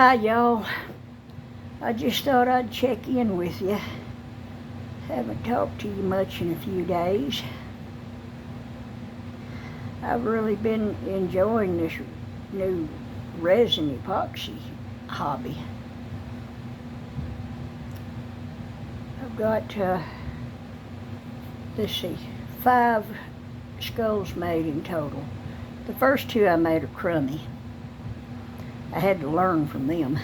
Hi, y'all. I just thought I'd check in with you. Haven't talked to you much in a few days. I've really been enjoying this new resin epoxy hobby. I've got, let's see, 5 skulls made in total. The first 2 I made are crummy. I had to learn from them.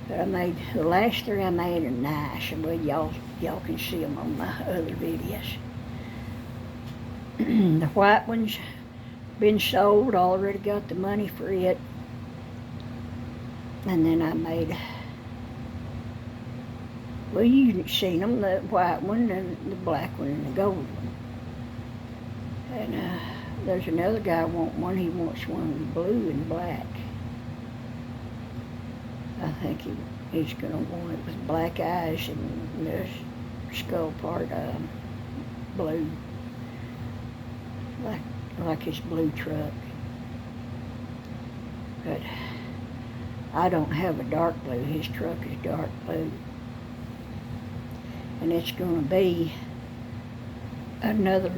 But I made, the last 3 I made are nice. Well, y'all can see them on my other videos. The white one's been sold, already got the money for it. And then I made, well, you've seen them, the white one and the black one and the gold one. And there's another guy wanting one. He wants one with blue and black. I think he's going to want it with black eyes and the skull part blue, like his blue truck. But I don't have a dark blue. His truck is dark blue. And it's going to be another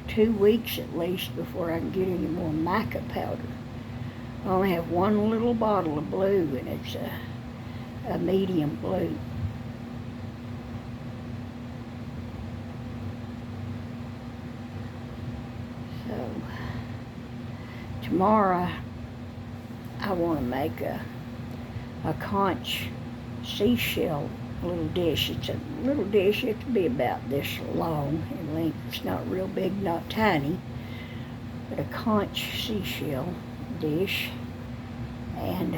2 weeks at least before I can get any more mica powder. I only have one little bottle of blue, and it's a medium blue. So tomorrow I want to make a conch seashell little dish. It's a little dish. It can be about this long in length. It's not real big, not tiny, but a conch seashell dish, and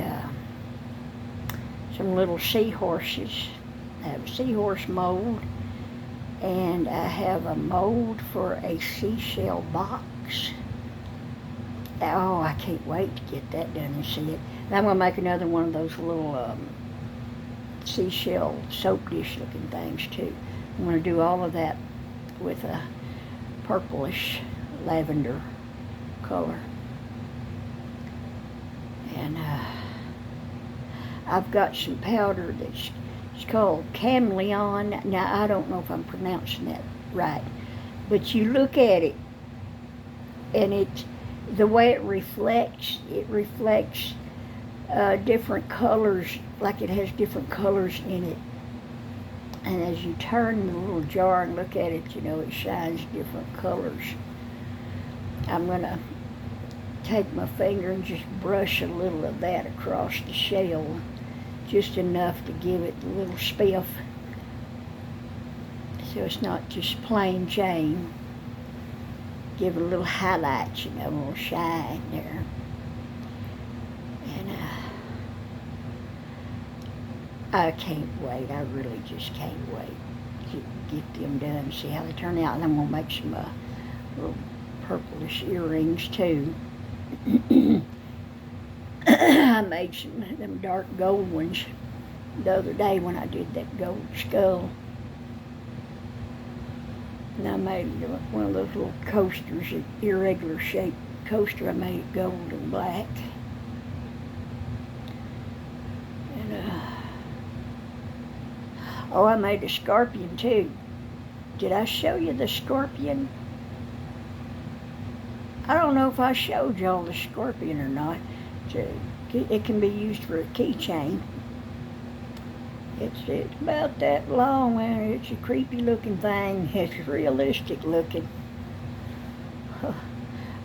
some little seahorses. I have a seahorse mold, and I have a mold for a seashell box. Oh, I can't wait to get that done and see it. And I'm going to make another one of those little seashell soap dish looking things too. I'm going to do all of that with a purplish lavender color. And I've got some powder it's called Camleon. Now, I don't know if I'm pronouncing that right, but you look at it, and the way it reflects different colors, like it has different colors in it. And as you turn the little jar and look at it, it shines different colors. I'm going to take my finger and just brush a little of that across the shell, just enough to give it a little spiff, so it's not just plain Jane. Give it a little highlight, a little shine there. And I can't wait. I really just can't wait to get them done and see how they turn out. And I'm going to make some little purplish earrings too. I made some of them dark gold ones the other day when I did that gold skull. And I made one of those little coasters, an irregular shaped coaster. I made it gold and black. And oh, I made a scorpion too. Did I show you the scorpion? I don't know if I showed y'all the scorpion or not. It can be used for a keychain. It's about that long, and it's a creepy looking thing. It's realistic looking.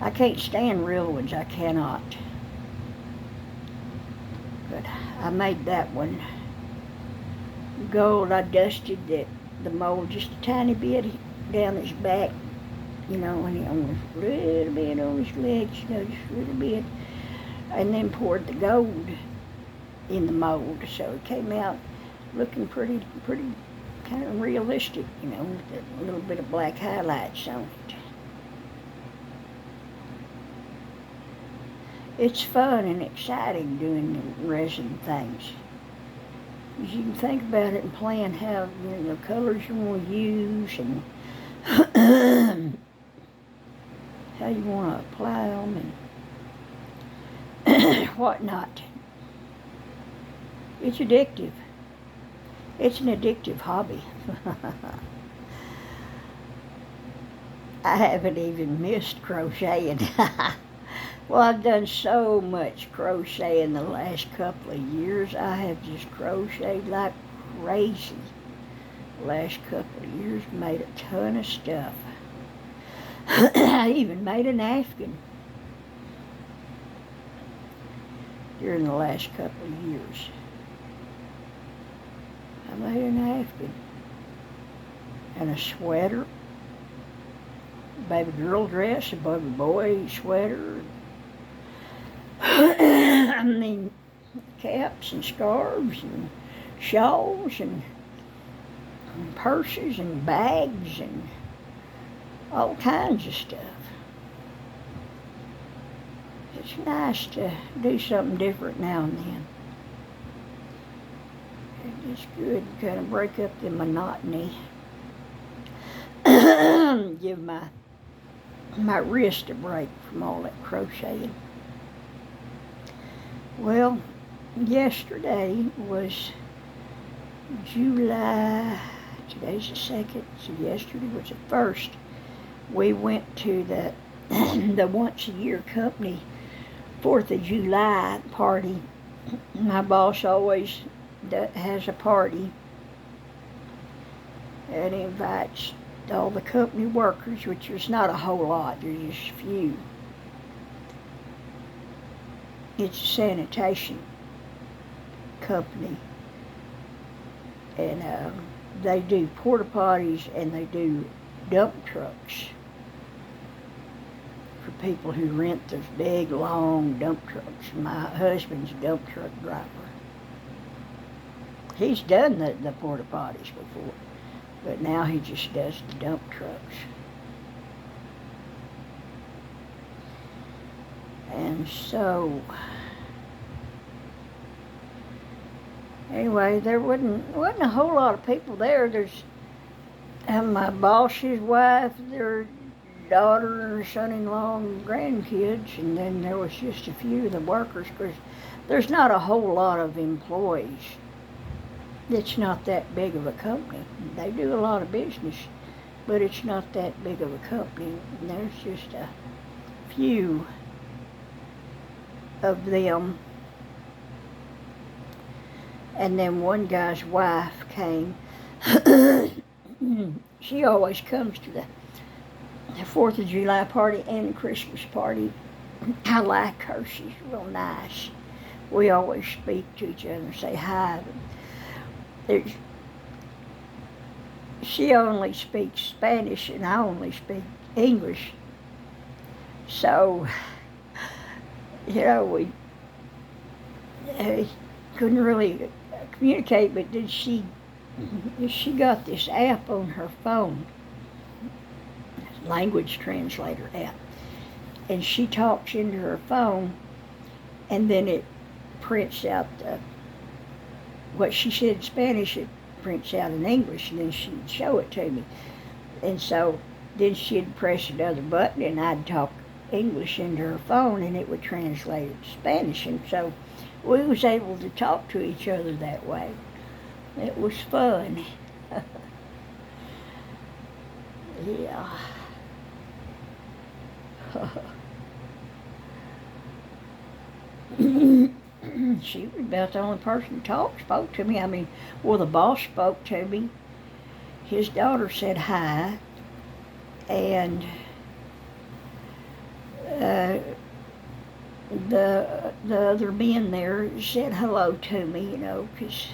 I can't stand real ones, I cannot. But I made that one gold. I dusted the mold just a tiny bit down his back, and only a little bit on his legs, just a little bit. And then poured the gold in the mold, so it came out looking pretty kind of realistic, with a little bit of black highlights on it. It's fun and exciting doing the resin things. You can think about it and plan how the colors you want to use and how you want to apply them and whatnot. It's addictive. It's an addictive hobby. I haven't even missed crocheting. Well, I've done so much crocheting the last couple of years. I have just crocheted like crazy. The last couple of years, made a ton of stuff. I even made a napkin during the last couple of years. I made a napkin and a sweater, a baby girl dress, a baby boy sweater. I mean, caps and scarves and shawls and purses and bags and all kinds of stuff. It's nice to do something different now and then. It's good to kind of break up the monotony. Give my wrist a break from all that crocheting. Well, yesterday was July, today's the 2nd, so yesterday was the 1st. We went to the once a year company 4th of July party. My boss always has a party and invites all the company workers, which is not a whole lot, there's just a few. It's a sanitation company, and they do porta potties and they do dump trucks for people who rent those big, long dump trucks. My husband's a dump truck driver. He's done the porta potties before, but now he just does the dump trucks. And so, anyway, there wasn't a whole lot of people there. There's my boss's wife, their daughter, son-in-law, and grandkids, and then there was just a few of the workers, because there's not a whole lot of employees. It's not that big of a company. They do a lot of business, but it's not that big of a company. And there's just a few of them. And then one guy's wife came. She always comes to the 4th of July party and the Christmas party. I like her. She's real nice. We always speak to each other and say hi. She only speaks Spanish and I only speak English. So, we couldn't really communicate, but she got this app on her phone, language translator app, and she talks into her phone, and then it prints out what she said in Spanish. It prints out in English, and then she'd show it to me. And so then she'd press another button, and I'd talk English into her phone, and it would translate it to Spanish. And so we was able to talk to each other that way. It was fun. Yeah. She was about the only person who spoke to me. I mean, well, the boss spoke to me. His daughter said hi, and the other men there said hello to me, because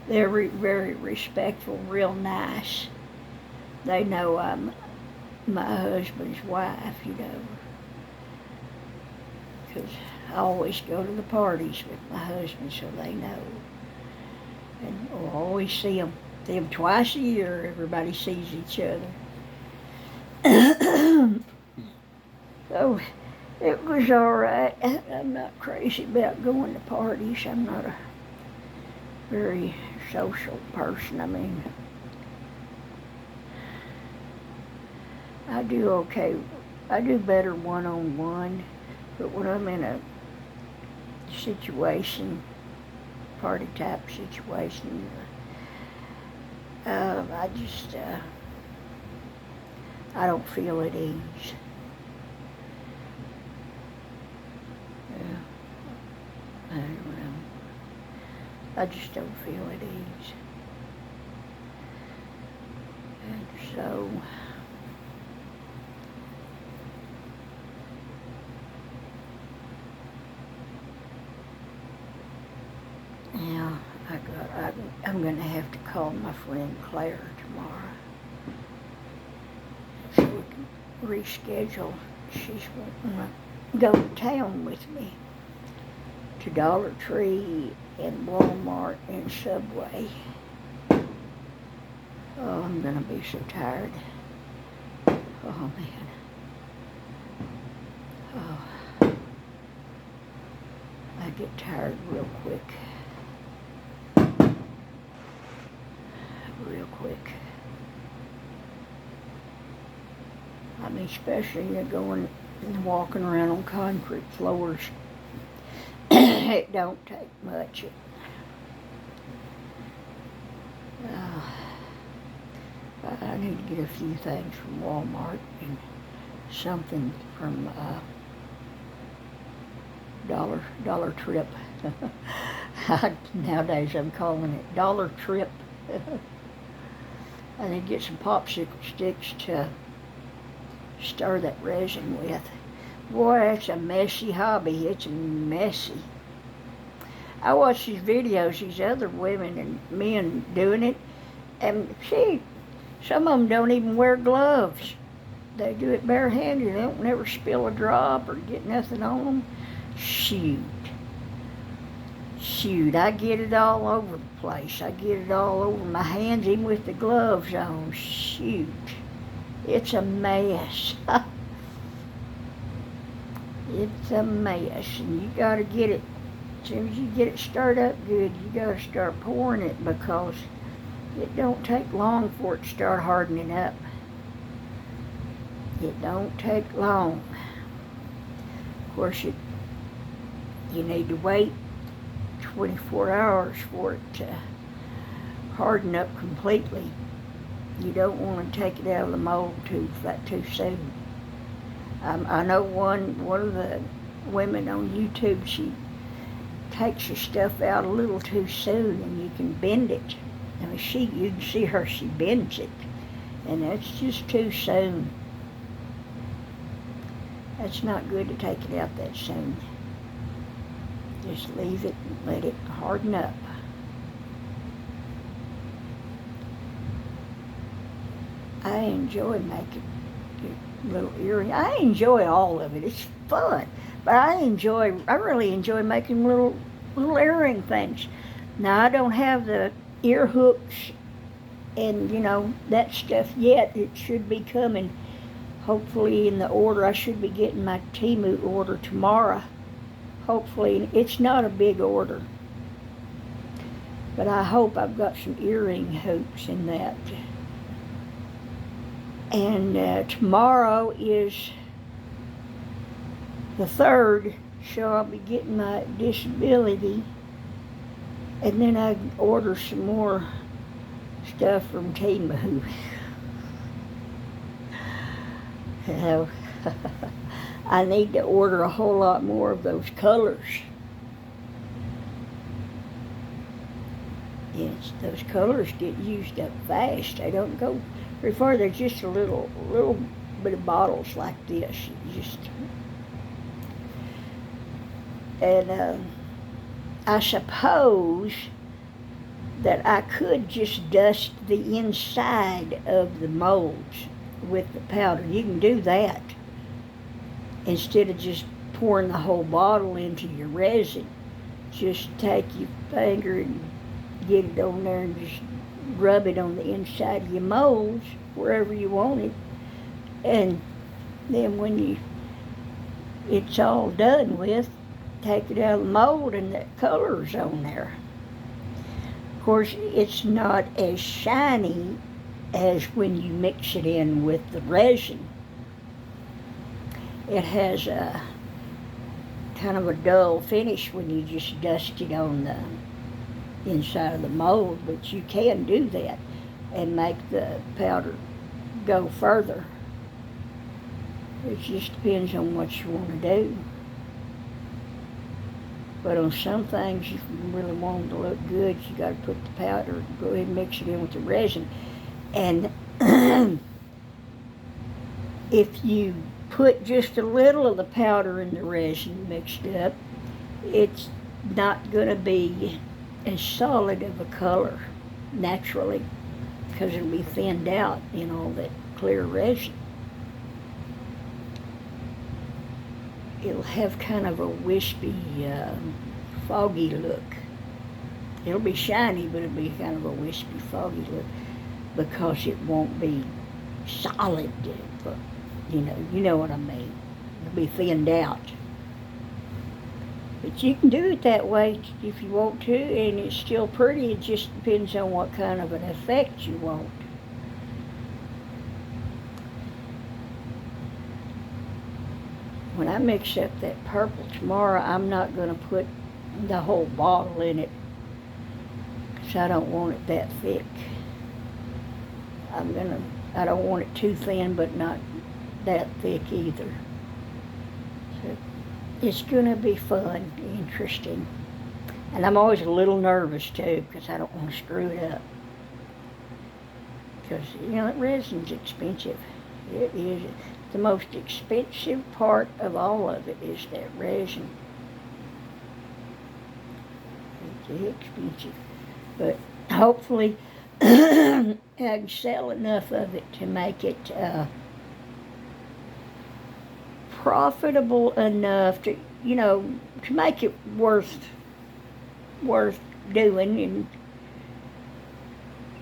they're very respectful, real nice. They know I'm my husband's wife, because I always go to the parties with my husband, so they know. And we'll always see them twice a year. Everybody sees each other. So it was all right. I'm not crazy about going to parties. I'm not a very social person. I mean, I do okay. I do better one-on-one, but when I'm in a situation party type situation. I don't feel at ease. I just don't feel at ease. And so, yeah, I'm going to have to call my friend Claire tomorrow so we can reschedule. She's wanting to go to town with me to Dollar Tree and Walmart and Subway. Oh, I'm going to be so tired. Oh, man. Oh, I get tired real quick. Real quick. I mean, especially going and walking around on concrete floors. It don't take much. I need to get a few things from Walmart and something from Dollar Trip. Nowadays I'm calling it Dollar Trip. I need to get some popsicle sticks to stir that resin with. Boy, it's a messy hobby. It's messy. I watch these videos, these other women and men doing it, and some of them don't even wear gloves. They do it barehanded. They don't never spill a drop or get nothing on them. Shoot, I get it all over the place. I get it all over my hands, even with the gloves on. Shoot, it's a mess. It's a mess, and you gotta get it, as soon as you get it stirred up good, you gotta start pouring it, because it don't take long for it to start hardening up. It don't take long. Of course, you need to wait 24 hours for it to harden up completely. You don't want to take it out of the mold too soon. I know one of the women on YouTube, she takes the stuff out a little too soon, and you can bend it. I mean, you can see her, she bends it, and that's just too soon. That's not good to take it out that soon. Just leave it and let it harden up. I enjoy making little earrings. I enjoy all of it. It's fun. But I really enjoy making little earring things. Now, I don't have the ear hooks and, that stuff yet. It should be coming, hopefully, in the order. I should be getting my Temu order tomorrow. Hopefully. It's not a big order, but I hope I've got some earring hoops in that. And tomorrow is the 3rd, so I'll be getting my disability, and then I can order some more stuff from Temu. I need to order a whole lot more of those colors. Yes, those colors get used up fast. They don't go very far. They're just a little bit of bottles like this. And I suppose that I could just dust the inside of the molds with the powder. You can do that instead of just pouring the whole bottle into your resin. Just take your finger and get it on there and just rub it on the inside of your molds, wherever you want it. And then when it's all done with, take it out of the mold and the color's on there. Of course, it's not as shiny as when you mix it in with the resin. It has kind of a dull finish when you just dust it on inside of the mold, but you can do that and make the powder go further. It just depends on what you want to do. But on some things, if you really want them to look good, you got to put the powder, go ahead and mix it in with the resin. And if you put just a little of the powder in the resin mixed up, it's not going to be as solid of a color naturally, because it'll be thinned out in all that clear resin. It'll have kind of a wispy, foggy look. It'll be shiny, but it'll be kind of a wispy, foggy look, because it won't be solid. You know what I mean. It'll be thinned out. But you can do it that way if you want to, and it's still pretty. It just depends on what kind of an effect you want. When I mix up that purple tomorrow, I'm not going to put the whole bottle in it, because I don't want it that thick. I don't want it too thin, but not that thick either. So it's going to be fun, interesting. And I'm always a little nervous too, because I don't want to screw it up. Because, that resin's expensive. It is. The most expensive part of all of it is that resin. It's expensive. But hopefully I can sell enough of it to make it profitable enough to make it worth doing,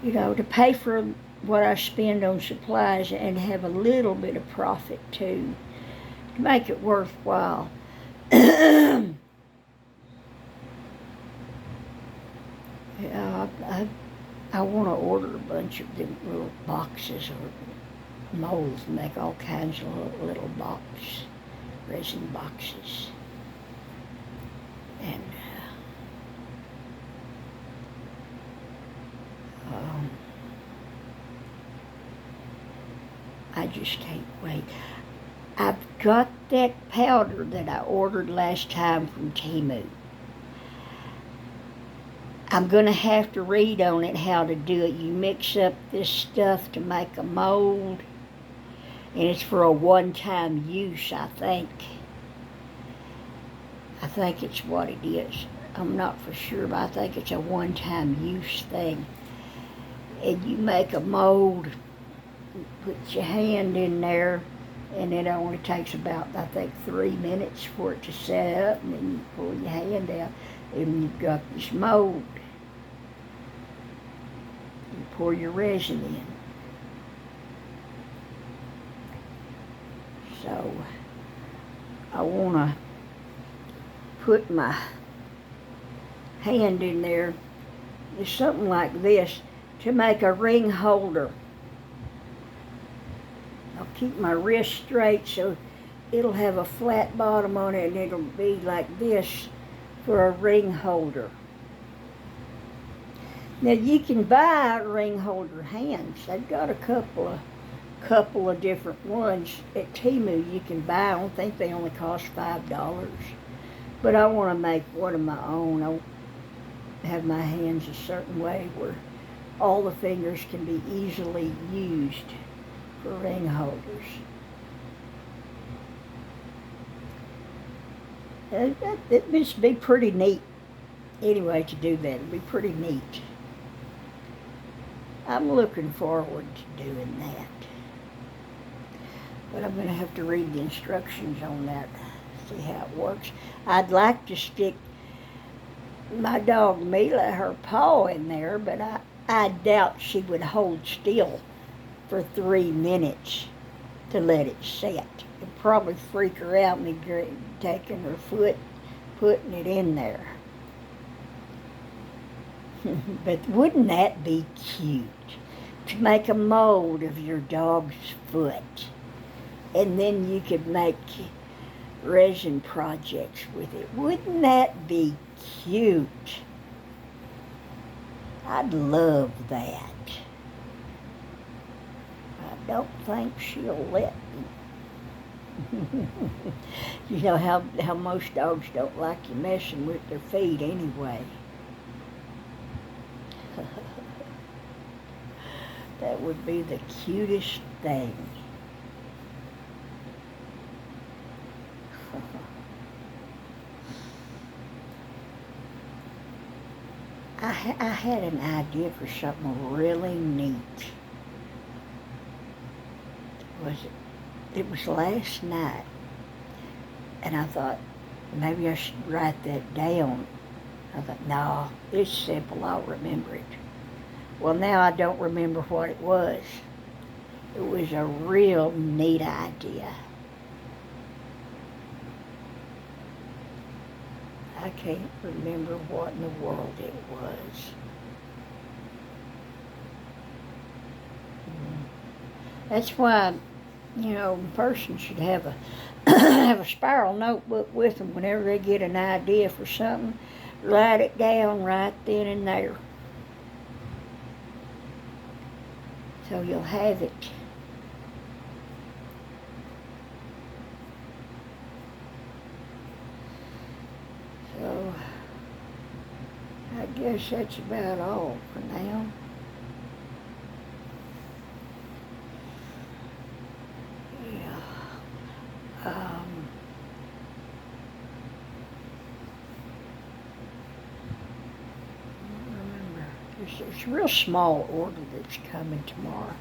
and to pay for what I spend on supplies and have a little bit of profit too, to make it worthwhile. Yeah, I want to order a bunch of them little boxes or molds and make all kinds of little resin boxes. And I just can't wait. I've got that powder that I ordered last time from Temu. I'm going to have to read on it how to do it. You mix up this stuff to make a mold, and it's for a one-time use, I think. I think it's what it is. I'm not for sure, but I think it's a one-time use thing. And you make a mold, put your hand in there, and it only takes about, I think, 3 minutes for it to set up, and then you pull your hand out, and you've got this mold. You pour your resin in. So, I want to put my hand in there, there's something like this, to make a ring holder. I'll keep my wrist straight so it'll have a flat bottom on it, and it'll be like this for a ring holder. Now you can buy ring holder hands. They've got a couple of different ones at Temu you can buy. I don't think they only cost $5. But I want to make one of my own. I have my hands a certain way where all the fingers can be easily used for ring holders. It must be pretty neat anyway to do that. It'd be pretty neat. I'm looking forward to doing that. But I'm going to have to read the instructions on that, see how it works. I'd like to stick my dog Mila, her paw in there, but I doubt she would hold still for 3 minutes to let it set. It'd probably freak her out, me taking her foot, putting it in there. But wouldn't that be cute? To make a mold of your dog's foot. And then you could make resin projects with it. Wouldn't that be cute? I'd love that. I don't think she'll let me. You know how most dogs don't like you messing with their feet anyway. That would be the cutest thing. I had an idea for something really neat. It was last night, and I thought maybe I should write that down. I thought, no, it's simple, I'll remember it. Well, now I don't remember what it was. It was a real neat idea. I can't remember what in the world it was. That's why, a person should have a have a spiral notebook with them whenever they get an idea for something. Write it down right then and there, so you'll have it. So I guess that's about all for now. Yeah. It's a real small order that's coming tomorrow.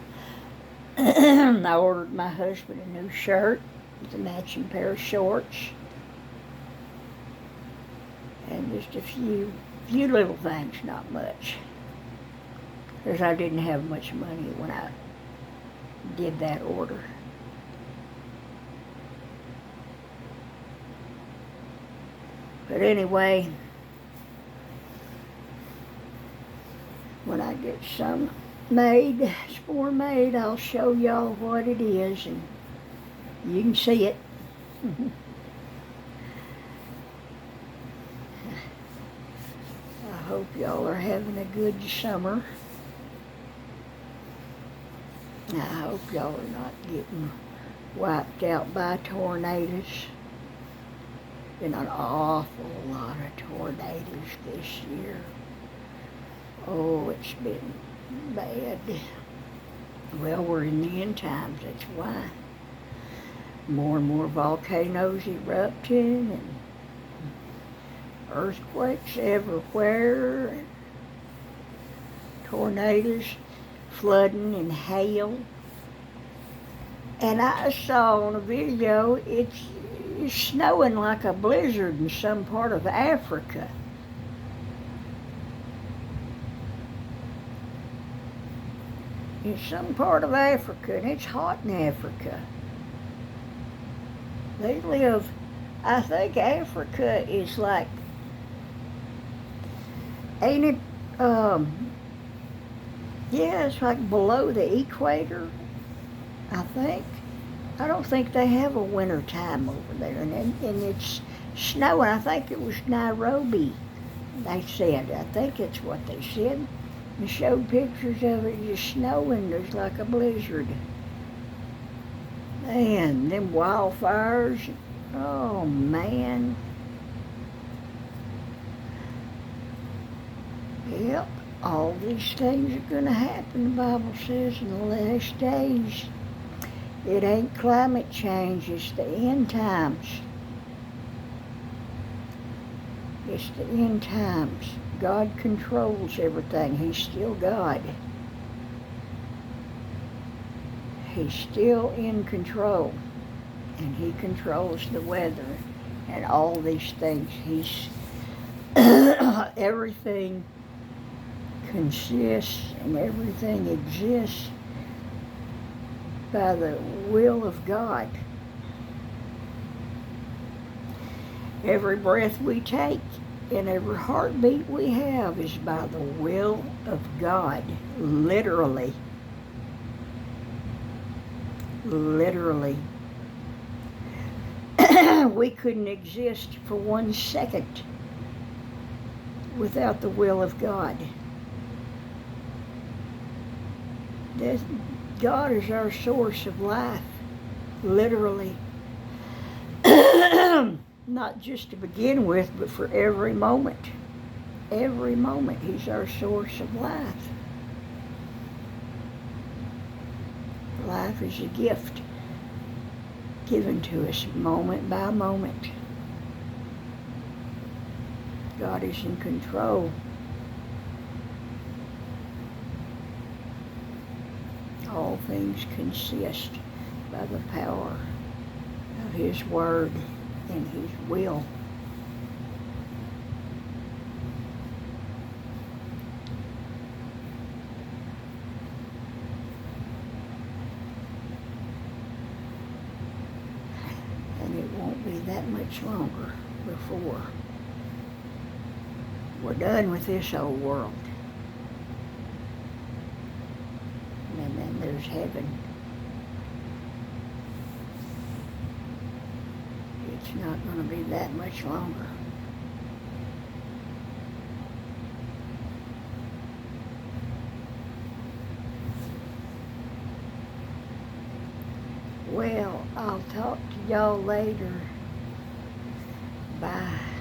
I ordered my husband a new shirt with a matching pair of shorts. And just a few little things, not much. Because I didn't have much money when I did that order. But anyway, when I get some spore made, I'll show y'all what it is, and you can see it. I hope y'all are having a good summer. I hope y'all are not getting wiped out by tornadoes. Been an awful lot of tornadoes this year. Oh, it's been bad. Well, we're in the end times, that's why. More and more volcanoes erupting and earthquakes everywhere, and tornadoes, flooding and hail. And I saw on a video it's snowing like a blizzard in some part of Africa. In some part of Africa, and it's hot in Africa. They live, I think Africa is like, ain't it, yeah, it's like below the equator, I think. I don't think they have a winter time over there, and it's snowing. I think it was Nairobi, they said. I think that's what they said. They showed pictures of it just snowing. There's like a blizzard. Man, them wildfires, oh man. Yep, all these things are going to happen, the Bible says, in the last days. It ain't climate change, it's the end times. It's the end times. God controls everything. He's still God. He's still in control. And He controls the weather and all these things. He's everything consists and everything exists by the will of God. Every breath we take and every heartbeat we have is by the will of God. Literally. Literally. We couldn't exist for 1 second without the will of God. That God is our source of life, literally. Not just to begin with, but for every moment. Every moment, He's our source of life. Life is a gift given to us moment by moment. God is in control. All things consist by the power of His Word and His will. And it won't be that much longer before we're done with this old world. And then there's heaven. It's not going to be that much longer. Well, I'll talk to y'all later. Bye.